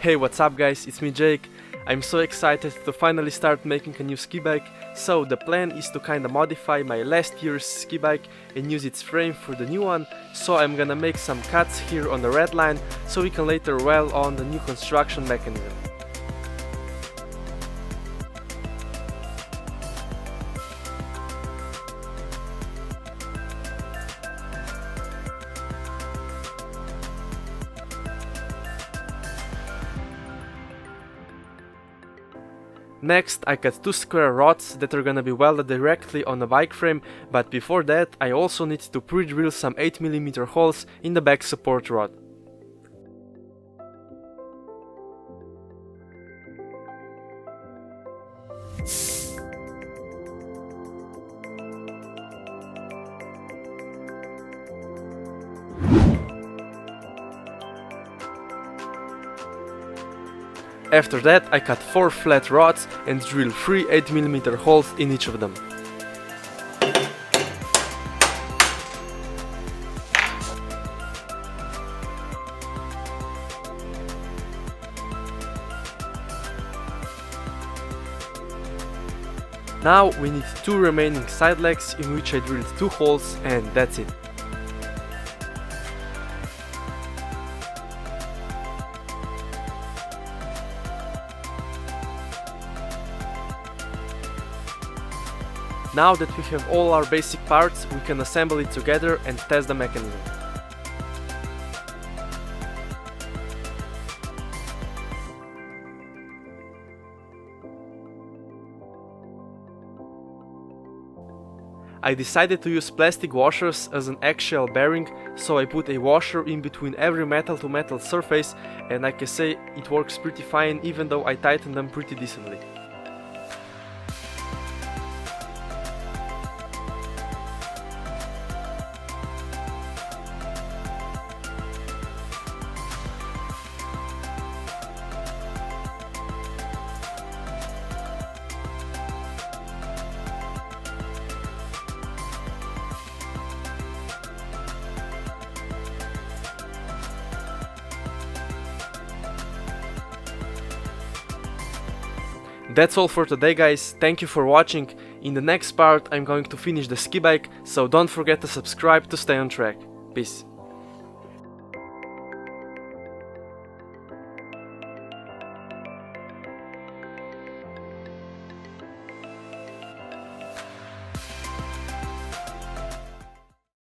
Hey, what's up guys, it's me Jake. I'm so excited to finally start making a new Skibike. So the plan is to kinda modify my last year's Skibike and use its frame for the new one. So I'm gonna make some cuts here on the red line so we can later weld on the new construction mechanism. Next, I cut two square rods that are gonna be welded directly on the bike frame, but before that I also need to pre-drill some 8mm holes in the back support rod. After that, I cut 4 flat rods and drill 3 8mm holes in each of them. Now we need 2 remaining side legs in which I drilled 2 holes, and that's it. Now that we have all our basic parts, we can assemble it together and test the mechanism. I decided to use plastic washers as an axial bearing, so I put a washer in between every metal to metal surface, and I can say it works pretty fine even though I tightened them pretty decently. That's all for today guys, thank you for watching. In the next part I'm going to finish the Skibike, so don't forget to subscribe to stay on track. Peace.